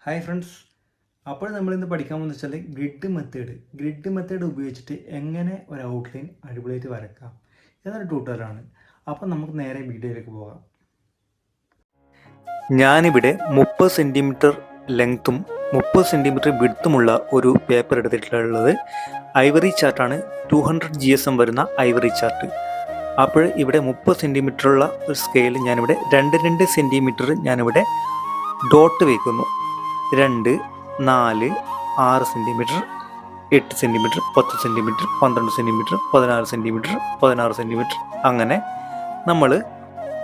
Hi friends. അപ്പോൾ നമ്മളിന്ന് പഠിക്കാൻ പോകുന്നത് വെച്ചാൽ ഗ്രിഡ് മെത്തേഡ് ഉപയോഗിച്ചിട്ട് എങ്ങനെ ഒരു ഔട്ട്ലൈൻ അടിപൊളിയായിട്ട് വരക്കാം എന്നൊരു ട്യൂട്ടോറിയലാണ്. അപ്പോൾ നമുക്ക് നേരെ വീഡിയോയിലേക്ക് പോകാം. ഞാനിവിടെ 30 സെൻറ്റിമീറ്റർ ലെങ്ത്തും 30 സെൻറ്റിമീറ്റർ വിഡ്ത്തുമുള്ള ഒരു പേപ്പർ എടുത്തിട്ടുള്ളത്. ഐവറി ചാർട്ടാണ്, 200 GSM വരുന്ന ഐവറി ചാർട്ട്. അപ്പോൾ ഇവിടെ 30 സെൻറ്റിമീറ്ററുള്ള ഒരു സ്കെയിൽ ഞാനിവിടെ 2 സെൻറ്റിമീറ്റർ ഞാനിവിടെ ഡോട്ട് വയ്ക്കുന്നു. 2, 4, 6 centimetre, 8 centimetre, 10 centimetre, 12 centimetre, 16 centimetre, 16 centimetre, അങ്ങനെ നമ്മൾ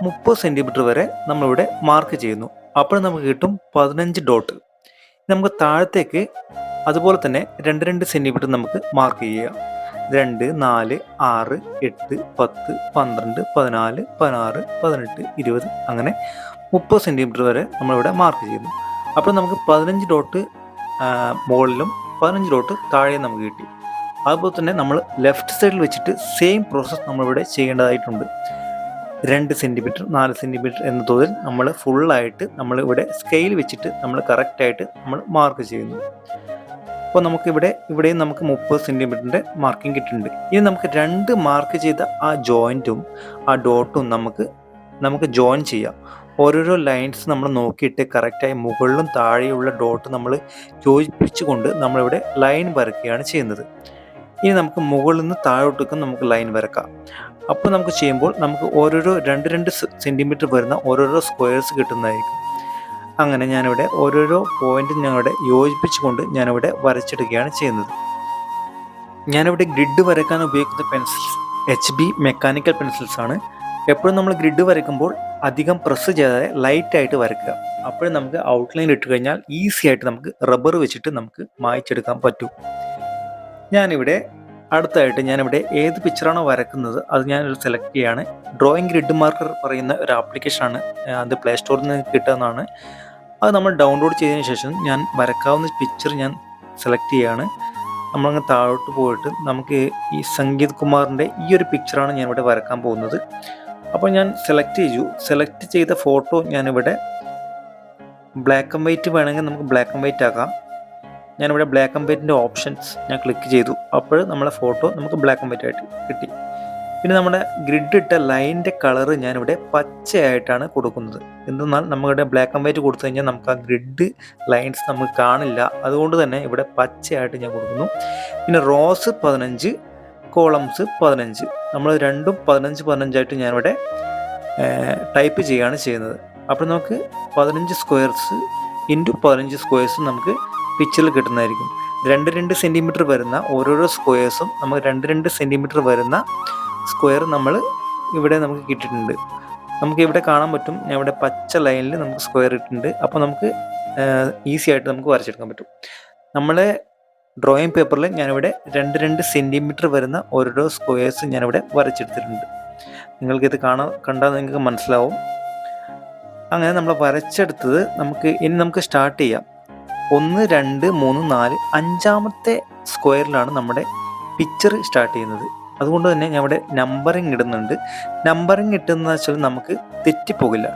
30 സെൻറ്റിമീറ്റർ വരെ നമ്മളിവിടെ മാർക്ക് ചെയ്യുന്നു. അപ്പോൾ നമുക്ക് കിട്ടും 15 ഡോട്ട്. നമുക്ക് താഴത്തേക്ക് അതുപോലെ തന്നെ 2 സെൻറ്റിമീറ്റർ നമുക്ക് മാർക്ക് ചെയ്യുക. 2, 4, 6, 8, 10, 12, 14, 16, 18, 20, അങ്ങനെ 30 സെൻറ്റിമീറ്റർ വരെ നമ്മളിവിടെ മാർക്ക് ചെയ്യുന്നു. അപ്പോൾ നമുക്ക് 15 ഡോട്ട് മുകളിലും 15 ഡോട്ട് താഴെയും നമുക്ക് കിട്ടി. അതുപോലെ തന്നെ നമ്മൾ ലെഫ്റ്റ് സൈഡിൽ വെച്ചിട്ട് സെയിം പ്രോസസ്സ് നമ്മളിവിടെ ചെയ്യേണ്ടതായിട്ടുണ്ട്. 2 സെൻറ്റിമീറ്റർ, 4 സെൻറ്റിമീറ്റർ എന്ന തോതിൽ നമ്മൾ ഫുള്ളായിട്ട് നമ്മളിവിടെ സ്കെയിൽ വെച്ചിട്ട് നമ്മൾ കറക്റ്റായിട്ട് നമ്മൾ മാർക്ക് ചെയ്യുന്നു. അപ്പോൾ ഇവിടെയും നമുക്ക് 30 സെൻറ്റിമീറ്ററിൻ്റെ മാർക്കിംഗ് കിട്ടുന്നുണ്ട്. ഇനി നമുക്ക് 2 മാർക്ക് ചെയ്ത ആ ജോയിൻറ്റും ആ ഡോട്ടും നമുക്ക് ജോയിൻ ചെയ്യാം. ഓരോരോ ലൈൻസ് നമ്മൾ നോക്കിയിട്ട് കറക്റ്റായി മുകളിലും താഴെയുള്ള ഡോട്ട് നമ്മൾ യോജിപ്പിച്ചുകൊണ്ട് നമ്മളിവിടെ ലൈൻ വരയ്ക്കുകയാണ് ചെയ്യുന്നത്. ഇനി നമുക്ക് മുകളിൽ നിന്ന് താഴോട്ടേക്ക് നമുക്ക് ലൈൻ വരക്കാം. അപ്പോൾ നമുക്ക് ചെയ്യുമ്പോൾ നമുക്ക് ഓരോരോ 2 സെൻറ്റിമീറ്റർ വരുന്ന ഓരോരോ സ്ക്വയർസ് കിട്ടുന്നതായിരിക്കും. അങ്ങനെ ഞാനിവിടെ ഓരോരോ പോയിൻറ്റും ഞാനിവിടെ യോജിപ്പിച്ചുകൊണ്ട് ഞാനിവിടെ വരച്ചെടുക്കുകയാണ് ചെയ്യുന്നത്. ഞാനിവിടെ ഗ്രിഡ് വരയ്ക്കാൻ ഉപയോഗിക്കുന്ന പെൻസിൽസ് HB മെക്കാനിക്കൽ പെൻസിൽസ് ആണ്. എപ്പോഴും നമ്മൾ ഗ്രിഡ് വരയ്ക്കുമ്പോൾ അധികം പ്രസ് ചെയ്യാതെ ലൈറ്റായിട്ട് വരയ്ക്കുക. അപ്പോഴും നമുക്ക് ഔട്ട്ലൈൻ ഇട്ട് കഴിഞ്ഞാൽ ഈസി ആയിട്ട് നമുക്ക് റബ്ബർ വെച്ചിട്ട് നമുക്ക് മായ്ച്ചെടുക്കാൻ പറ്റും. ഞാനിവിടെ ഏത് പിക്ചറാണോ വരക്കുന്നത് അത് ഞാനൊരു സെലക്ട് ചെയ്യാണ്. ഡ്രോയിങ് ഗ്രിഡ് മാർക്കർ പറയുന്ന ഒരു ആപ്ലിക്കേഷനാണ്, അത് പ്ലേ സ്റ്റോറിൽ നിന്ന് കിട്ടുന്നതാണ്. അത് നമ്മൾ ഡൗൺലോഡ് ചെയ്തതിന് ശേഷം ഞാൻ വരക്കാവുന്ന പിക്ചർ ഞാൻ സെലക്ട് ചെയ്യുകയാണ്. നമ്മളങ്ങ് താഴോട്ട് പോയിട്ട് നമുക്ക് ഈ സംഗീത് കുമാറിൻ്റെ ഈ ഒരു പിക്ചറാണ് ഞാനിവിടെ വരക്കാൻ പോകുന്നത്. അപ്പോൾ ഞാൻ സെലക്ട് ചെയ്ത ഫോട്ടോ ഞാനിവിടെ ബ്ലാക്ക് ആൻഡ് വൈറ്റ് വേണമെങ്കിൽ നമുക്ക് ബ്ലാക്ക് ആൻഡ് വൈറ്റ് ആക്കാം. ഞാനിവിടെ ബ്ലാക്ക് ആൻഡ് വൈറ്റിൻ്റെ ഓപ്ഷൻസ് ഞാൻ ക്ലിക്ക് ചെയ്തു. അപ്പോൾ നമ്മളെ ഫോട്ടോ നമുക്ക് ബ്ലാക്ക് ആൻഡ് വൈറ്റ് ആയിട്ട് കിട്ടി. പിന്നെ നമ്മുടെ ഗ്രിഡ് ഇട്ട ലൈനിൻ്റെ കളറ് ഞാനിവിടെ പച്ചയായിട്ടാണ് കൊടുക്കുന്നത്. എന്തെന്നാൽ നമ്മുടെ ബ്ലാക്ക് ആൻഡ് വൈറ്റ് കൊടുത്തു കഴിഞ്ഞാൽ നമുക്ക് ആ ഗ്രിഡ് ലൈൻസ് നമുക്ക് കാണില്ല. അതുകൊണ്ട് തന്നെ ഇവിടെ പച്ചയായിട്ട് ഞാൻ കൊടുക്കുന്നു. പിന്നെ റോസ് 15, കോളംസ് 15, നമ്മൾ രണ്ടും 15 ആയിട്ട് ഞാനിവിടെ ടൈപ്പ് ചെയ്യുകയാണ് ചെയ്യുന്നത്. അപ്പോൾ നമുക്ക് 15 സ്ക്വയർസ് ഇൻറ്റു 15 സ്ക്വയർസും നമുക്ക് പിക്ചറിൽ കിട്ടുന്നതായിരിക്കും. 2 സെൻറ്റിമീറ്റർ വരുന്ന ഓരോരോ സ്ക്വയർസും നമുക്ക് 2 സെൻറ്റിമീറ്റർ വരുന്ന സ്ക്വയർ ഇവിടെ നമുക്ക് കിട്ടിയിട്ടുണ്ട്. നമുക്ക് ഇവിടെ കാണാൻ പറ്റും, ഞാൻ ഇവിടെ പച്ച ലൈനിൽ നമുക്ക് സ്ക്വയർ ഇട്ടിട്ടുണ്ട്. അപ്പോൾ നമുക്ക് ഈസി ആയിട്ട് നമുക്ക് വരച്ചെടുക്കാൻ പറ്റും. നമ്മളെ ഡ്രോയിങ് പേപ്പറിൽ ഞാനിവിടെ 2 സെൻറ്റിമീറ്റർ വരുന്ന ഓരോരോ സ്ക്വയേഴ്സ് ഞാനിവിടെ വരച്ചെടുത്തിട്ടുണ്ട്. നിങ്ങൾക്കിത് കണ്ടാൽ നിങ്ങൾക്ക് മനസ്സിലാവും. അങ്ങനെ നമ്മൾ വരച്ചെടുത്തത് ഇനി നമുക്ക് സ്റ്റാർട്ട് ചെയ്യാം. 1, 2, 3, 4, 5ാമത്തെ സ്ക്വയറിലാണ് നമ്മുടെ പിക്ചർ സ്റ്റാർട്ട് ചെയ്യുന്നത്. അതുകൊണ്ട് തന്നെ ഞാൻ ഇവിടെ നമ്പറിങ് ഇടുന്നുണ്ട്. നമ്പറിങ് ഇട്ടെന്ന് വെച്ചാൽ നമുക്ക് തെറ്റിപ്പോകില്ല.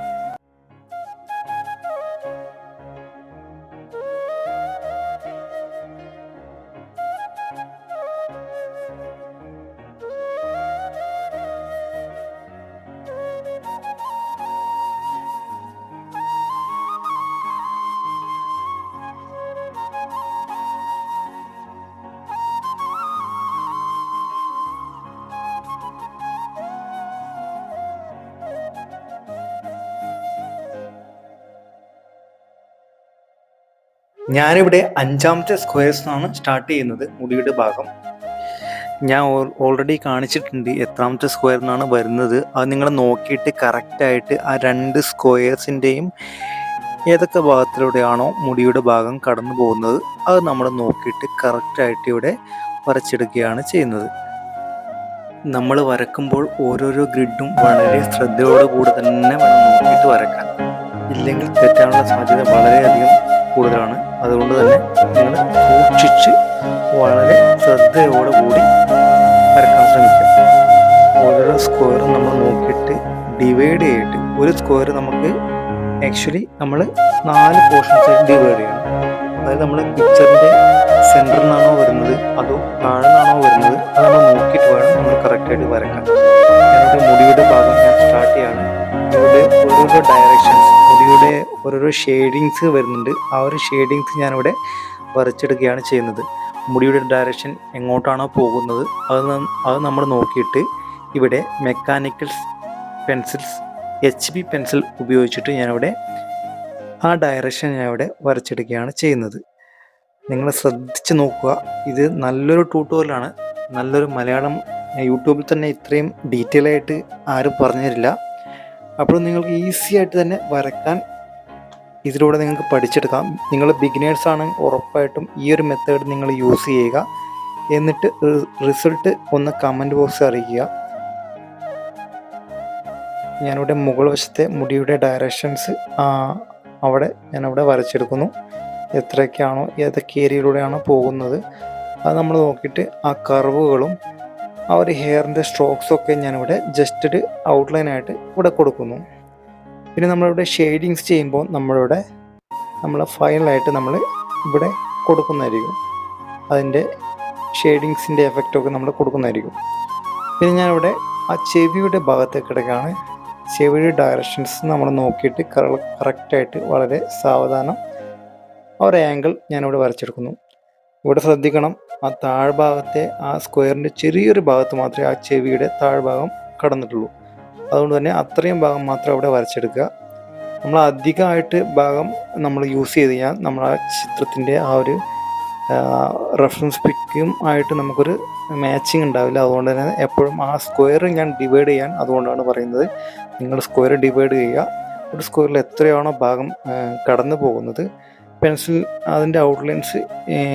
ഞാനിവിടെ 5ാമത്തെ സ്ക്വയർസിനാണ് സ്റ്റാർട്ട് ചെയ്യുന്നത്. മുടിയുടെ ഭാഗം ഞാൻ ഓൾറെഡി കാണിച്ചിട്ടുണ്ട് എത്രാമത്തെ സ്ക്വയറിനാണ് വരുന്നത്. അത് നിങ്ങൾ നോക്കിയിട്ട് കറക്റ്റായിട്ട് ആ 2 സ്ക്വയർസിൻ്റെയും ഏതൊക്കെ ഭാഗത്തിലൂടെയാണോ മുടിയുടെ ഭാഗം കടന്നു പോകുന്നത് അത് നമ്മൾ നോക്കിയിട്ട് കറക്റ്റായിട്ട് ഇവിടെ വരച്ചെടുക്കുകയാണ് ചെയ്യുന്നത്. നമ്മൾ വരക്കുമ്പോൾ ഓരോരോ ഗ്രിഡും വളരെ ശ്രദ്ധയോടുകൂടെ തന്നെ വേണം നോക്കിയിട്ട് വരക്കാൻ. ഇല്ലെങ്കിൽ തെറ്റാനുള്ള സാധ്യത വളരെയധികം കൂടുതലാണ്. അതുകൊണ്ട് തന്നെ നിങ്ങൾ സൂക്ഷിച്ച് വളരെ ശ്രദ്ധയോടുകൂടി വരക്കാൻ ശ്രമിക്കുക. ഓരോരോ സ്ക്വയറും നമ്മൾ നോക്കിയിട്ട് ഡിവൈഡ് ചെയ്തിട്ട് ഒരു സ്ക്വയർ നമുക്ക് ആക്ച്വലി നമ്മൾ 4 പോർഷൻസ് ആയിട്ട് ഡിവൈഡ് ചെയ്യണം. അതായത് നമ്മൾ പിക്ചറിൻ്റെ സെൻറ്ററിൽ നിന്നാണോ വരുന്നത് അതോ താഴെ നിന്നാണോ വരുന്നത് അത് നമ്മൾ നോക്കിയിട്ട് വേണം നമ്മൾ കറക്റ്റായിട്ട് വരയ്ക്കാൻ. ഞാനിവിടെ മുടിയുടെ ഭാഗം ഞാൻ സ്റ്റാർട്ട് ചെയ്യാണ്. ഇവിടെ ഓരോരോ ഡയറക്ഷൻസ് മുടിയുടെ ഓരോരോ ഷെയ്ഡിങ്സ് വരുന്നുണ്ട്. ആ ഒരു ഷെയ്ഡിങ്സ് ഞാനിവിടെ വരച്ചെടുക്കുകയാണ് ചെയ്യുന്നത്. മുടിയുടെ ഡയറക്ഷൻ എങ്ങോട്ടാണോ പോകുന്നത് അത് നമ്മൾ നോക്കിയിട്ട് ഇവിടെ മെക്കാനിക്കൽ പെൻസിൽസ് HB പെൻസിൽ ഉപയോഗിച്ചിട്ട് ഞാനിവിടെ ആ ഡയറക്ഷൻ ഞാനിവിടെ വരച്ചെടുക്കുകയാണ് ചെയ്യുന്നത്. നിങ്ങൾ ശ്രദ്ധിച്ച് നോക്കുക. ഇത് നല്ലൊരു ട്യൂട്ടോറിയലാണ്. നല്ലൊരു മലയാളം യൂട്യൂബിൽ തന്നെ ഇത്രയും ഡീറ്റെയിൽ ആയിട്ട് ആരും പറഞ്ഞു തരില്ല. അപ്പോൾ നിങ്ങൾക്ക് ഈസി ആയിട്ട് തന്നെ വരക്കാൻ ഇതിലൂടെ നിങ്ങൾക്ക് പഠിച്ചെടുക്കാം. നിങ്ങൾ ബിഗിനേഴ്സ് ആണ് ഉറപ്പായിട്ടും ഈ ഒരു മെത്തേഡ് നിങ്ങൾ യൂസ് ചെയ്യുക. എന്നിട്ട് റിസൾട്ട് ഒന്ന് കമൻറ്റ് ബോക്സിൽ അറിയിക്കുക. ഞാനിവിടെ മുകൾ വശത്തെ മുടിയുടെ ഡയറക്ഷൻസ് അവിടെ ഞാനവിടെ വരച്ചെടുക്കുന്നു. എത്രയൊക്കെയാണോ ഏതൊക്കെ ഏരിയയിലൂടെയാണോ പോകുന്നത് അത് നമ്മൾ നോക്കിയിട്ട് ആ കർവുകളും ആ ഒരു ഹെയറിൻ്റെ സ്ട്രോക്സൊക്കെ ഞാനിവിടെ ജസ്റ്റ് ഒരു ഔട്ട്ലൈനായിട്ട് ഇവിടെ കൊടുക്കുന്നു. പിന്നെ നമ്മളിവിടെ ഷെയ്ഡിങ്സ് ചെയ്യുമ്പോൾ നമ്മൾ ഫൈനലായിട്ട് നമ്മൾ ഇവിടെ കൊടുക്കുന്നതായിരിക്കും. അതിൻ്റെ ഷെയ്ഡിങ്സിൻ്റെ എഫക്റ്റൊക്കെ നമ്മൾ കൊടുക്കുന്നതായിരിക്കും. പിന്നെ ഞാനിവിടെ ആ ചെവിയുടെ ഭാഗത്തേക്ക് കിടക്കുകയാണ്. ചെവിയുടെ ഡയറക്ഷൻസ് നമ്മൾ നോക്കിയിട്ട് കറക്റ്റായിട്ട് വളരെ സാവധാനം ആ ഒരു ആംഗിൾ ഞാനിവിടെ വരച്ചെടുക്കുന്നു. ഇവിടെ ശ്രദ്ധിക്കണം, ആ താഴ്ഭാഗത്തെ ആ സ്ക്വയറിൻ്റെ ചെറിയൊരു ഭാഗത്ത് മാത്രമേ ആ ചെവിയുടെ താഴ്ഭാഗം കടന്നിട്ടുള്ളൂ. അതുകൊണ്ട് തന്നെ അത്രയും ഭാഗം മാത്രം അവിടെ വരച്ചെടുക്കുക. നമ്മൾ അധികമായിട്ട് ഭാഗം നമ്മൾ യൂസ് ചെയ്ത് കഴിഞ്ഞാൽ നമ്മൾ ആ ചിത്രത്തിൻ്റെ ആ ഒരു റെഫറൻസ് പിക്കും ആയിട്ട് നമുക്കൊരു മാച്ചിങ് ഉണ്ടാവില്ല. അതുകൊണ്ട് തന്നെ എപ്പോഴും ആ സ്ക്വയർ ഞാൻ ഡിവൈഡ് ചെയ്യാൻ അതുകൊണ്ടാണ് പറയുന്നത്. നിങ്ങൾ സ്ക്വയർ ഡിവൈഡ് ചെയ്യുക. ഒരു സ്ക്വയറിൽ എത്രയാണോ ഭാഗം കടന്നു പോകുന്നത്, പെൻസിൽ അതിൻ്റെ ഔട്ട്ലൈൻസ്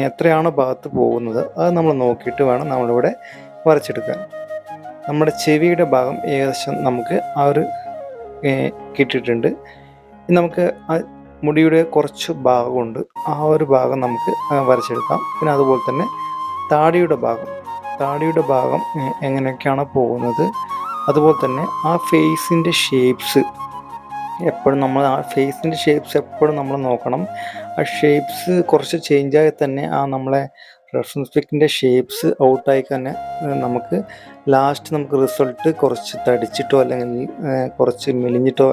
എത്രയാണോ ഭാഗത്ത് പോകുന്നത് അത് നമ്മൾ നോക്കിയിട്ട് വേണം നമ്മളിവിടെ വരച്ചെടുക്കാൻ. നമ്മുടെ ചെവിയുടെ ഭാഗം ഏകദേശം നമുക്ക് ആ ഒരു കിട്ടിയിട്ടുണ്ട്. നമുക്ക് ആ മുടിയുടെ കുറച്ച് ഭാഗമുണ്ട്, ആ ഒരു ഭാഗം നമുക്ക് വരച്ചെടുക്കാം. പിന്നെ അതുപോലെ തന്നെ താടിയുടെ ഭാഗം എങ്ങനെയൊക്കെയാണ് പോകുന്നത്, അതുപോലെ തന്നെ ആ ഫേസിൻ്റെ ഷേപ്സ് എപ്പോഴും നമ്മൾ എപ്പോഴും നമ്മൾ നോക്കണം. ആ ഷേപ്സ് കുറച്ച് ചേഞ്ചായി തന്നെ ആ നമ്മളെ റെഫറൻസ് പിക്കിൻ്റെ ഷേപ്സ് ഔട്ടായി തന്നെ നമുക്ക് ലാസ്റ്റ് നമുക്ക് റിസൾട്ട് കുറച്ച് തടിച്ചിട്ടോ അല്ലെങ്കിൽ കുറച്ച് മെലിഞ്ഞിട്ടോ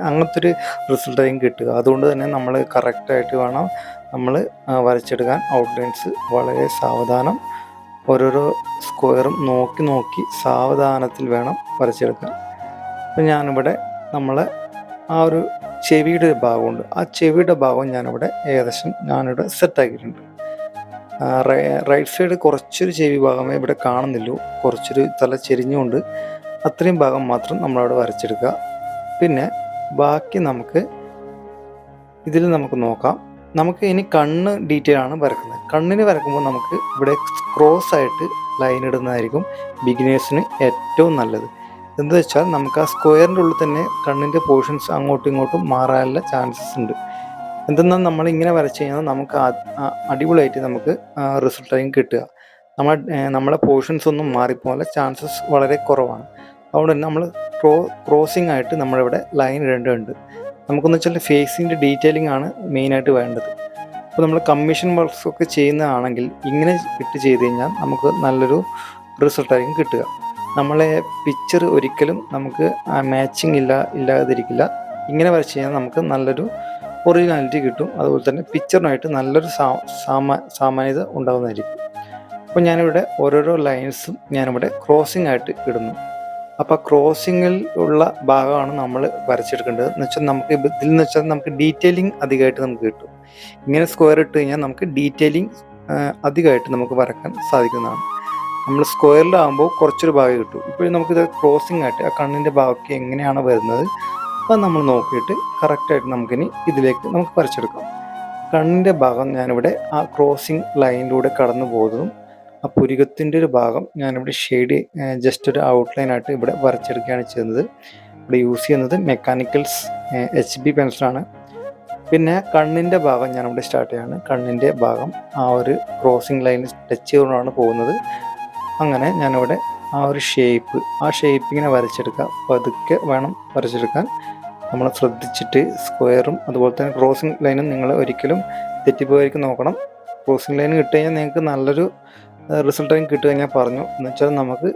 അങ്ങനത്തെ ഒരു റിസൾട്ടായിരിക്കും കിട്ടുക. അതുകൊണ്ട് തന്നെ നമ്മൾ കറക്റ്റായിട്ട് വേണം നമ്മൾ വരച്ചെടുക്കാൻ. ഔട്ട്ലൈൻസ് വളരെ സാവധാനം ഓരോരോ സ്ക്വയറും നോക്കി സാവധാനത്തിൽ വേണം വരച്ചെടുക്കാൻ. അപ്പം ഞാനിവിടെ ആ ഒരു ചെവിയുടെ ഭാഗമുണ്ട്, ആ ചെവിയുടെ ഭാഗം ഞാനിവിടെ സെറ്റാക്കിയിട്ടുണ്ട്. റൈറ്റ് സൈഡ് കുറച്ചൊരു ചെവി ഭാഗമേ ഇവിടെ കാണുന്നില്ലൂ, കുറച്ചൊരു തല ചെരിഞ്ഞുകൊണ്ട് അത്രയും ഭാഗം മാത്രം നമ്മളവിടെ വരച്ചെടുക്കുക. പിന്നെ ബാക്കി നമുക്ക് നോക്കാം. നമുക്ക് ഇനി കണ്ണ് ഡീറ്റെയിൽ ആണ് വരക്കുന്നത്. കണ്ണിന് വരക്കുമ്പോൾ നമുക്ക് ഇവിടെ ക്രോസ് ആയിട്ട് ലൈൻ ഇടുന്നതായിരിക്കും ബിഗിനേഴ്സിന് ഏറ്റവും നല്ലത്. എന്താ വെച്ചാൽ നമുക്ക് ആ സ്ക്വയറിൻ്റെ ഉള്ളിൽ തന്നെ കണ്ണിൻ്റെ പോർഷൻസ് അങ്ങോട്ടും ഇങ്ങോട്ടും മാറാനുള്ള ചാൻസസ് ഉണ്ട്. എന്തെന്നാൽ നമ്മളിങ്ങനെ വരച്ച് കഴിഞ്ഞാൽ നമുക്ക് അടിപൊളിയായിട്ട് നമുക്ക് റിസൾട്ടായിരിക്കും കിട്ടുക. നമ്മളെ പോർഷൻസ് ഒന്നും മാറിപ്പോലെ ചാൻസസ് വളരെ കുറവാണ്. അതുകൊണ്ട് തന്നെ നമ്മൾ ക്രോസിംഗ് ആയിട്ട് നമ്മളിവിടെ ലൈൻ ഇടേണ്ടതുണ്ട്. നമുക്കെന്ന് വെച്ചാൽ ഫേസിൻ്റെ ഡീറ്റെയിലിംഗ് ആണ് മെയിനായിട്ട് വേണ്ടത്. അപ്പോൾ നമ്മൾ കമ്മീഷൻ വർക്ക്സ് ഒക്കെ ചെയ്യുന്നതാണെങ്കിൽ ഇങ്ങനെ ഇട്ട് ചെയ്ത് കഴിഞ്ഞാൽ നമുക്ക് നല്ലൊരു റിസൾട്ടായിരിക്കും കിട്ടുക. നമ്മളെ പിക്ചർ ഒരിക്കലും നമുക്ക് മാച്ചിങ് ഇല്ലാതിരിക്കില്ല. ഇങ്ങനെ വരച്ച് കഴിഞ്ഞാൽ നമുക്ക് നല്ലൊരു ഒറിജിനാലിറ്റി കിട്ടും. അതുപോലെ തന്നെ പിക്ചറിനായിട്ട് നല്ലൊരു സാമാന്യത ഉണ്ടാകുന്നതായിരിക്കും. അപ്പോൾ ഞാനിവിടെ ഓരോരോ ലൈൻസും ഞാനിവിടെ ക്രോസിംഗ് ആയിട്ട് ഇടുന്നു. അപ്പോൾ ക്രോസിങ്ങിൽ ഉള്ള ഭാഗമാണ് നമ്മൾ വരച്ചെടുക്കേണ്ടത്. എന്ന് വെച്ചാൽ നമുക്ക് ഡീറ്റെയിലിംഗ് അധികമായിട്ട് നമുക്ക് കിട്ടും. ഇങ്ങനെ സ്ക്വയർ ഇട്ട് കഴിഞ്ഞാൽ നമുക്ക് ഡീറ്റെയിലിംഗ് അധികമായിട്ട് നമുക്ക് വരക്കാൻ സാധിക്കുന്നതാണ്. നമ്മൾ സ്ക്വയറിലാകുമ്പോൾ കുറച്ചൊരു ഭാഗം കിട്ടും. ഇപ്പോഴും നമുക്കിത് ക്രോസിംഗ് ആയിട്ട് ആ കണ്ണിൻ്റെ ഭാഗമൊക്കെ എങ്ങനെയാണ് വരുന്നത് അത് നമ്മൾ നോക്കിയിട്ട് കറക്റ്റായിട്ട് നമുക്കിനി ഇതിലേക്ക് നമുക്ക് വരച്ചെടുക്കാം. കണ്ണിൻ്റെ ഭാഗം ഞാനിവിടെ ആ ക്രോസിംഗ് ലൈനിലൂടെ കടന്നു പോകുന്നതും ആ പുരികത്തിൻ്റെ ഒരു ഭാഗം ഞാനിവിടെ ഷെയ്ഡ് ജസ്റ്റ് ഒരു ഔട്ട്ലൈനായിട്ട് ഇവിടെ വരച്ചെടുക്കുകയാണ് ചെയ്യുന്നത്. ഇവിടെ യൂസ് ചെയ്യുന്നത് മെക്കാനിക്കൽസ് HB പെൻസിലാണ്. പിന്നെ കണ്ണിൻ്റെ ഭാഗം ഞാനിവിടെ സ്റ്റാർട്ട് ചെയ്യാണ്. കണ്ണിൻ്റെ ഭാഗം ആ ഒരു ക്രോസിംഗ് ലൈനിൽ ടച്ച് ചെയ്തുകൊണ്ടാണ് പോകുന്നത്. അങ്ങനെ ഞാനിവിടെ ആ ഒരു ഷേപ്പ് ഇങ്ങനെ വരച്ചെടുക്കുക. പതുക്കെ വേണം വരച്ചെടുക്കാൻ. നമ്മൾ ശ്രദ്ധിച്ചിട്ട് സ്ക്വയറും അതുപോലെ തന്നെ ക്രോസിംഗ് ലൈനും നിങ്ങൾ ഒരിക്കലും തെറ്റിപ്പോയിരിക്കും നോക്കണം. ക്രോസിംഗ് ലൈൻ കിട്ടി കഴിഞ്ഞാൽ നിങ്ങൾക്ക് നല്ലൊരു റിസൾട്ട് കിട്ടുക ഞാൻ പറഞ്ഞു. എന്ന് വെച്ചാൽ നമുക്ക്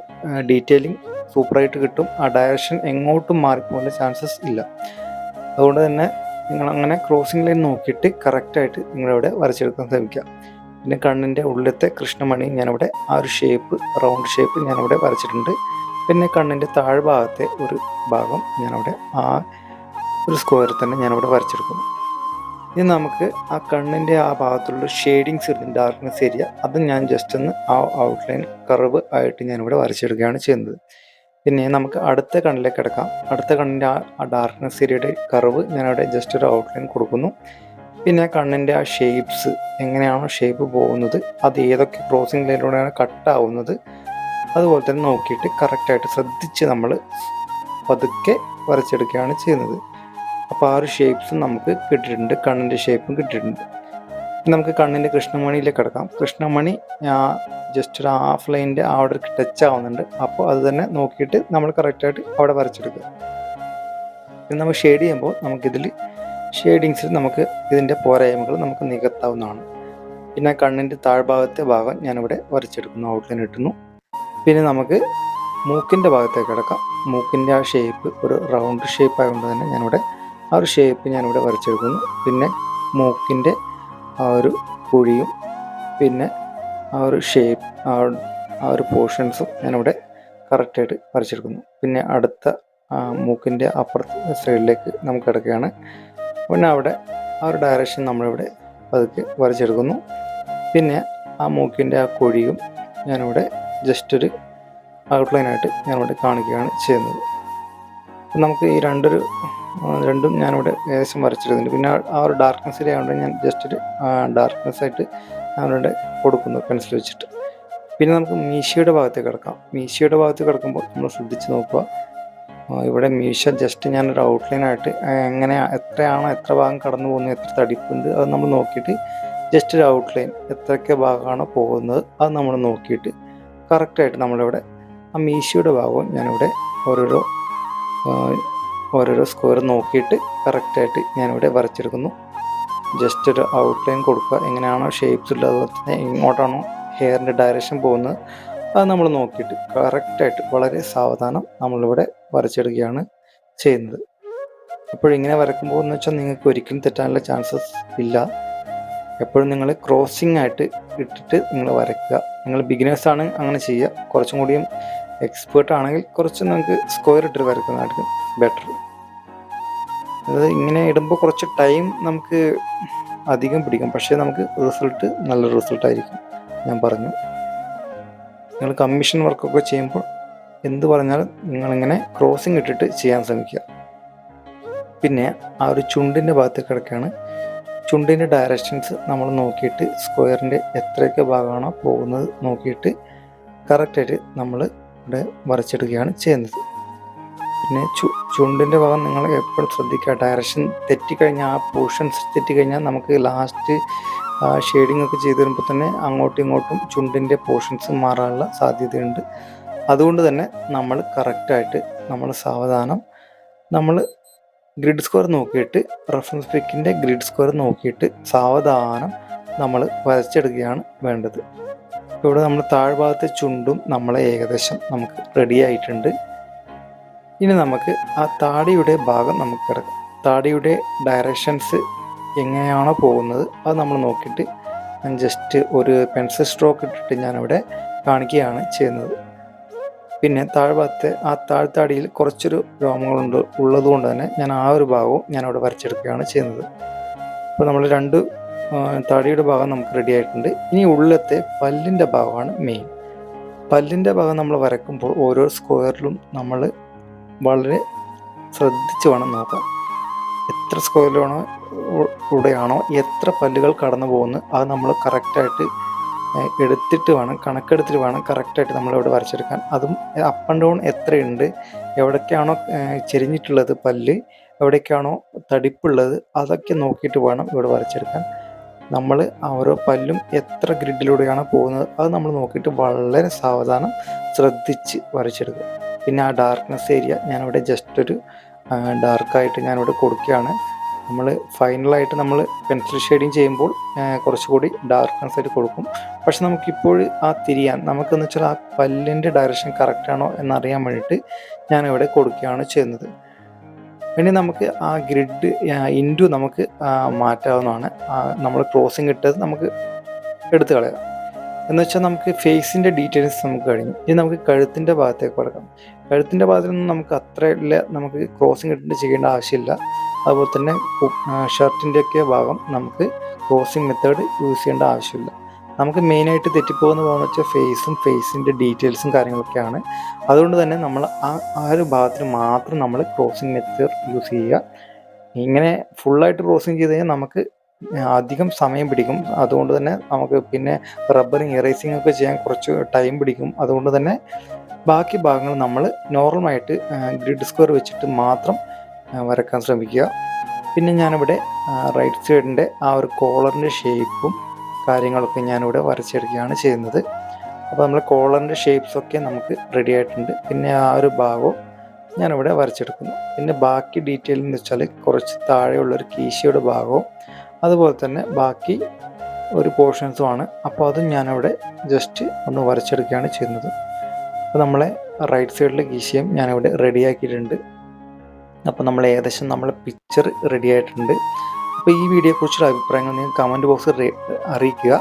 ഡീറ്റെയിലിംഗ് സൂപ്പറായിട്ട് കിട്ടും. ആ ഡയറക്ഷൻ എങ്ങോട്ടും മാറിപ്പോകാനുള്ള ചാൻസസ് ഇല്ല. അതുകൊണ്ട് തന്നെ നിങ്ങളങ്ങനെ ക്രോസിംഗ് ലൈൻ നോക്കിയിട്ട് കറക്റ്റായിട്ട് നിങ്ങളിവിടെ വരച്ചെടുക്കാൻ ശ്രമിക്കുക. പിന്നെ കണ്ണിൻ്റെ ഉള്ളിലത്തെ കൃഷ്ണമണി ഞാനിവിടെ ആ ഒരു ഷേപ്പ്, റൗണ്ട് ഷേപ്പ് ഞാനിവിടെ വരച്ചിട്ടുണ്ട്. പിന്നെ കണ്ണിൻ്റെ താഴ്ഭാഗത്തെ ഒരു ഭാഗം ഞാനവിടെ ആ ഒരു സ്ക്വയറിൽ തന്നെ ഞാനിവിടെ വരച്ചെടുക്കുന്നു. ഇനി നമുക്ക് ആ കണ്ണിൻ്റെ ആ ഭാഗത്തുള്ള ഷെയ്ഡിങ്സ് വരുന്നത് ഡാർക്ക്നെസ് ഏരിയ, അത് ഞാൻ ജസ്റ്റ് ഒന്ന് ആ ഔട്ട്ലൈൻ കർവ് ആയിട്ട് ഞാനിവിടെ വരച്ചെടുക്കുകയാണ് ചെയ്യുന്നത്. പിന്നെ നമുക്ക് അടുത്ത കണ്ണിലേക്ക് കിടക്കാം. അടുത്ത കണ്ണിൻ്റെ ആ ഡാർക്ക്നെസ് ഏരിയയുടെ കർവ് ഞാനവിടെ ജസ്റ്റ് ഒരു ഔട്ട്ലൈൻ കൊടുക്കുന്നു. പിന്നെ കണ്ണിൻ്റെ ആ ഷേപ്സ് എങ്ങനെയാണോ ഷേപ്പ് പോകുന്നത്, അത് ഏതൊക്കെ ക്രോസിംഗ് ലൈനിലൂടെയാണ് കട്ടാവുന്നത്, അതുപോലെ തന്നെ നോക്കിയിട്ട് കറക്റ്റായിട്ട് ശ്രദ്ധിച്ച് നമ്മൾ പതുക്കെ വരച്ചെടുക്കുകയാണ് ചെയ്യുന്നത്. അപ്പോൾ ആ ഒരു ഷേപ്സും നമുക്ക് കിട്ടിയിട്ടുണ്ട്, കണ്ണിൻ്റെ ഷേപ്പും കിട്ടിയിട്ടുണ്ട്. നമുക്ക് കണ്ണിൻ്റെ കൃഷ്ണമണിയിലേക്ക് കിടക്കാം. കൃഷ്ണമണി ജസ്റ്റ് ഒരു ഹാഫ് ലൈനിൻ്റെ അവിടെ ടച്ച് ആവുന്നുണ്ട്. അപ്പോൾ അത് തന്നെ നോക്കിയിട്ട് നമ്മൾ കറക്റ്റായിട്ട് അവിടെ വരച്ചെടുക്കുക. പിന്നെ നമ്മൾ ഷെയ്ഡ് ചെയ്യുമ്പോൾ നമുക്കിതിൽ ഷെയ്ഡിങ്സിൽ നമുക്ക് ഇതിൻ്റെ പോരായ്മകൾ നമുക്ക് നികത്താവുന്നതാണ്. പിന്നെ കണ്ണിൻ്റെ താഴ്ഭാഗത്തെ ഭാഗം ഞാനിവിടെ വരച്ചെടുക്കുന്നു, ഔട്ട്ലൈൻ ഇട്ടുന്നു. പിന്നെ നമുക്ക് മൂക്കിൻ്റെ ഭാഗത്തേക്ക് കിടക്കാം. മൂക്കിൻ്റെ ആ ഷേപ്പ് ഒരു റൗണ്ട് ഷേപ്പ് ആയതുകൊണ്ട് തന്നെ ഞാനിവിടെ ആ ഒരു ഷേപ്പ് ഞാനിവിടെ വരച്ചെടുക്കുന്നു. പിന്നെ മൂക്കിൻ്റെ ആ ഒരു കുഴിയും പിന്നെ ആ ഒരു ഷേപ്പ് ആ ഒരു പോർഷൻസും ഞാനിവിടെ കറക്റ്റായിട്ട് വരച്ചെടുക്കുന്നു. പിന്നെ അടുത്ത മൂക്കിൻ്റെ അപ്പുറത്തെ സൈഡിലേക്ക് നമുക്ക് കിടക്കുകയാണ്. പിന്നെ അവിടെ ആ ഒരു ഡയറക്ഷൻ നമ്മളിവിടെ പതുക്കെ വരച്ചെടുക്കുന്നു. പിന്നെ ആ മൂക്കിൻ്റെ ആ കുഴിയും ഞാനിവിടെ ജസ്റ്റ് ഒരു ഔട്ട്ലൈനായിട്ട് ഞാനിവിടെ കാണിക്കുകയാണ് ചെയ്യുന്നത്. നമുക്ക് ഈ രണ്ടും ഞാനിവിടെ ഏകദേശം വരച്ചെടുക്കുന്നുണ്ട്. പിന്നെ ആ ഒരു ഡാർക്ക്നെസ് ആയതുകൊണ്ട് ഞാൻ ജസ്റ്റ് ഒരു ഡാർക്ക്നെസ് ആയിട്ട് ഞാനിവിടെ കൊടുക്കുന്നു പെൻസിൽ വെച്ചിട്ട്. പിന്നെ നമുക്ക് മീശയുടെ ഭാഗത്തേക്ക് കിടക്കാം. മീശയുടെ ഭാഗത്ത് കിടക്കുമ്പോൾ നമ്മൾ ശ്രദ്ധിച്ച് നോക്കുക. ഇവിടെ മീശ ജസ്റ്റ് ഞാനൊരു ഔട്ട്ലൈനായിട്ട് എത്ര ഭാഗം കടന്നു പോകുന്നു, എത്ര തടിപ്പുണ്ട്, അത് നമ്മൾ നോക്കിയിട്ട് ജസ്റ്റ് ഒരു ഔട്ട്ലൈൻ എത്രയൊക്കെ ഭാഗമാണോ പോകുന്നത് അത് നമ്മൾ നോക്കിയിട്ട് കറക്റ്റായിട്ട് നമ്മളിവിടെ ആ മീശയുടെ ഭാഗവും ഞാനിവിടെ ഓരോരോ സ്ക്വയർ നോക്കിയിട്ട് കറക്റ്റായിട്ട് ഞാനിവിടെ വരച്ചെടുക്കുന്നു. ജസ്റ്റ് ഒരു ഔട്ട്ലൈൻ കൊടുക്കുക. എങ്ങനെയാണോ ഷേപ്സ് ഉള്ളത് അതുപോലെ തന്നെ എങ്ങോട്ടാണോ ഹെയറിൻ്റെ ഡയറക്ഷൻ പോകുന്നത് അത് നമ്മൾ നോക്കിയിട്ട് കറക്റ്റായിട്ട് വളരെ സാവധാനം നമ്മളിവിടെ വരച്ചെടുക്കുകയാണ് ചെയ്യുന്നത്. അപ്പോഴിങ്ങനെ വരയ്ക്കുമ്പോൾ എന്ന് വെച്ചാൽ നിങ്ങൾക്ക് ഒരിക്കലും തെറ്റാനുള്ള ചാൻസസ് ഇല്ല. എപ്പോഴും നിങ്ങൾ ക്രോസിംഗ് ആയിട്ട് ഇട്ടിട്ട് നിങ്ങൾ വരയ്ക്കുക. നിങ്ങൾ ബിഗിനേഴ്സാണ് അങ്ങനെ ചെയ്യുക. കുറച്ചും കൂടിയും എക്സ്പേർട്ട് ആണെങ്കിൽ കുറച്ച് നിങ്ങൾക്ക് സ്ക്വയർ ഇട്ടിട്ട് വരയ്ക്കുന്നതായിരിക്കും ബെറ്റർ. അതായത് ഇങ്ങനെ ഇടുമ്പോൾ കുറച്ച് ടൈം നമുക്ക് അധികം പിടിക്കും, പക്ഷേ നമുക്ക് റിസൾട്ട് നല്ല റിസൾട്ടായിരിക്കും. ഞാൻ പറഞ്ഞു, നിങ്ങൾ കമ്മീഷൻ വർക്കൊക്കെ ചെയ്യുമ്പോൾ എന്ത് പറഞ്ഞാലും നിങ്ങളിങ്ങനെ ക്രോസിംഗ് ഇട്ടിട്ട് ചെയ്യാൻ ശ്രമിക്കുക. പിന്നെ ആ ഒരു ചുണ്ടിൻ്റെ ഭാഗത്തേക്ക് കിടക്കുകയാണ്. ചുണ്ടിൻ്റെ ഡയറക്ഷൻസ് നമ്മൾ നോക്കിയിട്ട് സ്ക്വയറിൻ്റെ എത്രയൊക്കെ ഭാഗമാണോ പോകുന്നത് നോക്കിയിട്ട് കറക്റ്റായിട്ട് നമ്മൾ ഇവിടെ വരച്ചെടുക്കുകയാണ് ചെയ്യുന്നത്. പിന്നെ ചുണ്ടിൻ്റെ ഭാഗം നിങ്ങൾ എപ്പോഴും ശ്രദ്ധിക്കുക. ഡയറക്ഷൻ തെറ്റിക്കഴിഞ്ഞാൽ ആ പോർഷൻസ് തെറ്റിക്കഴിഞ്ഞാൽ നമുക്ക് ലാസ്റ്റ് ഷെയ്ഡിങ് ഒക്കെ ചെയ്ത് വരുമ്പോൾ തന്നെ അങ്ങോട്ടും ഇങ്ങോട്ടും ചുണ്ടിൻ്റെ പോർഷൻസ് മാറാനുള്ള സാധ്യതയുണ്ട്. അതുകൊണ്ട് തന്നെ നമ്മൾ കറക്റ്റായിട്ട് നമ്മൾ സാവധാനം നമ്മൾ ഗ്രിഡ് സ്ക്വയർ നോക്കിയിട്ട് റഫറൻസ് പിക്കിൻ്റെ ഗ്രിഡ് സ്ക്വയർ നോക്കിയിട്ട് സാവധാനം നമ്മൾ വരച്ചെടുക്കുകയാണ് വേണ്ടത്. ഇവിടെ നമ്മൾ താഴ്ഭാഗത്തെ ചുണ്ടും നമ്മളെ ഏകദേശം നമുക്ക് റെഡി ആയിട്ടുണ്ട്. ഇനി നമുക്ക് ആ താടിയുടെ ഭാഗം നമുക്ക് കിടക്കാം. താടിയുടെ ഡയറക്ഷൻസ് എങ്ങനെയാണോ പോകുന്നത് അത് നമ്മൾ നോക്കിയിട്ട് ഞാൻ ജസ്റ്റ് ഒരു പെൻസിൽ സ്ട്രോക്ക് ഇട്ടിട്ട് ഞാനിവിടെ കാണിക്കുകയാണ് ചെയ്യുന്നത്. പിന്നെ താഴ്ഭാഗത്തെ ആ താഴ്ത്താടിയിൽ കുറച്ചൊരു രോമങ്ങളുണ്ട് ഉള്ളതുകൊണ്ട് തന്നെ ഞാൻ ആ ഒരു ഭാഗവും ഞാനവിടെ വരച്ചെടുക്കുകയാണ് ചെയ്യുന്നത്. അപ്പോൾ നമ്മൾ രണ്ട് താടിയുടെ ഭാഗം നമുക്ക് റെഡി ആയിട്ടുണ്ട്. ഇനി ഉള്ളത്തെ പല്ലിൻ്റെ ഭാഗമാണ് മെയിൻ. പല്ലിൻ്റെ ഭാഗം നമ്മൾ വരയ്ക്കുമ്പോൾ ഓരോ സ്ക്വയറിലും നമ്മൾ വളരെ ശ്രദ്ധിച്ച് വേണം നോക്കാൻ. എത്ര സ്ക്വയറിലൂടെയാണോ എത്ര പല്ലുകൾ കടന്നു പോകുന്നത് അത് നമ്മൾ കറക്റ്റായിട്ട് കണക്കെടുത്തിട്ട് വേണം കറക്റ്റായിട്ട് നമ്മളിവിടെ വരച്ചെടുക്കാൻ. അതും അപ്പ് ആൻഡ് ഡൗൺ എത്രയുണ്ട്, എവിടേക്കാണോ ചെരിഞ്ഞിട്ടുള്ളത് പല്ല്, എവിടേക്കാണോ തടിപ്പുള്ളത് അതൊക്കെ നോക്കിയിട്ട് വേണം ഇവിടെ വരച്ചെടുക്കാൻ. നമ്മൾ ഓരോ പല്ലും എത്ര ഗ്രിഡിലൂടെയാണ് പോകുന്നത് അത് നമ്മൾ നോക്കിയിട്ട് വളരെ സാവധാനം ശ്രദ്ധിച്ച് വരച്ചെടുക്കുക. പിന്നെ ആ ഡാർക്ക്നെസ് ഏരിയ ഞാനിവിടെ ജസ്റ്റ് ഒരു ഡാർക്കായിട്ട് ഞാനിവിടെ കൊടുക്കുകയാണ്. നമ്മൾ ഫൈനലായിട്ട് നമ്മൾ പെൻസിൽ ഷെയ്ഡിങ് ചെയ്യുമ്പോൾ കുറച്ചുകൂടി ഡാർക്ക്നെസ് ആയിട്ട് കൊടുക്കും. പക്ഷെ നമുക്കിപ്പോൾ ആ തിരിയാൻ നമുക്കെന്ന് വെച്ചാൽ ആ പല്ലിൻ്റെ ഡയറക്ഷൻ കറക്റ്റാണോ എന്നറിയാൻ വേണ്ടിയിട്ട് ഞാനിവിടെ കൊടുക്കുകയാണ് ചെയ്യുന്നത്. ഇനി നമുക്ക് ആ ഗ്രിഡ് ഇൻറ്റു നമുക്ക് മാറ്റാവുന്നതാണ്. നമ്മൾ ക്രോസിങ് ഇട്ടത് നമുക്ക് എടുത്ത് കളയാം. എന്ന് വെച്ചാൽ നമുക്ക് ഫേസിൻ്റെ ഡീറ്റെയിൽസ് നമുക്ക് കഴിഞ്ഞു. ഇനി നമുക്ക് കഴുത്തിൻ്റെ ഭാഗത്തേക്ക് കൊടുക്കാം. കഴുത്തിൻ്റെ ഭാഗത്തൊന്നും നമുക്ക് അത്രയില്ല, നമുക്ക് ക്രോസിങ് ഇട്ടിട്ട് ചെയ്യേണ്ട ആവശ്യമില്ല. അതുപോലെ തന്നെ ഷർട്ടിൻ്റെയൊക്കെ ഭാഗം നമുക്ക് ക്രോസിങ് മെത്തേഡ് യൂസ് ചെയ്യേണ്ട ആവശ്യമില്ല. നമുക്ക് മെയിനായിട്ട് തെറ്റിപ്പോകുന്ന ഭാഗമെന്ന് വെച്ചാൽ ഫേസും ഫേസിൻ്റെ ഡീറ്റെയിൽസും കാര്യങ്ങളൊക്കെയാണ്. അതുകൊണ്ട് തന്നെ നമ്മൾ ആ ഒരു ഭാഗത്തിന് മാത്രം നമ്മൾ ക്രോസിങ് മെത്തേഡ് യൂസ് ചെയ്യുക. ഇങ്ങനെ ഫുള്ളായിട്ട് ക്രോസിങ് ചെയ്ത് കഴിഞ്ഞാൽ നമുക്ക് അധികം സമയം പിടിക്കും. അതുകൊണ്ട് തന്നെ നമുക്ക് പിന്നെ റബ്ബറിങ് ഇറേസിങ് ഒക്കെ ചെയ്യാൻ കുറച്ച് ടൈം പിടിക്കും. അതുകൊണ്ട് തന്നെ ബാക്കി ഭാഗങ്ങൾ നമ്മൾ നോർമലായിട്ട് ഗ്രിഡ് സ്ക്വയർ വെച്ചിട്ട് മാത്രം വരയ്ക്കാൻ ശ്രമിക്കുക. പിന്നെ ഞാനിവിടെ റൈറ്റ് സൈഡിൻ്റെ ആ ഒരു കോളറിൻ്റെ ഷേപ്പും കാര്യങ്ങളൊക്കെ ഞാനിവിടെ വരച്ചെടുക്കുകയാണ് ചെയ്യുന്നത്. അപ്പോൾ നമ്മൾ കോളറിൻ്റെ ഷേപ്സൊക്കെ നമുക്ക് റെഡി ആയിട്ടുണ്ട്. പിന്നെ ആ ഒരു ഭാഗവും ഞാനിവിടെ വരച്ചെടുക്കുന്നു. പിന്നെ ബാക്കി ഡീറ്റെയിൽ എന്ന് വെച്ചാൽ കുറച്ച് താഴെയുള്ളൊരു കീശയുടെ ഭാഗവും അതുപോലെ തന്നെ ബാക്കി ഒരു പോർഷൻസുമാണ്. അപ്പോൾ അതും ഞാനിവിടെ ജസ്റ്റ് ഒന്ന് വരച്ചെടുക്കുകയാണ് ചെയ്യുന്നത്. അപ്പോൾ നമ്മളെ റൈറ്റ് സൈഡിലെ കീശയും ഞാനിവിടെ റെഡിയാക്കിയിട്ടുണ്ട്. അപ്പോൾ നമ്മൾ ഏകദേശം നമ്മളെ പിക്ചർ റെഡി ആയിട്ടുണ്ട്. അപ്പോൾ ഈ വീഡിയോയെക്കുറിച്ചുള്ള അഭിപ്രായങ്ങൾ നിങ്ങൾ കമൻറ്റ് ബോക്സിൽ അറിയിക്കുക.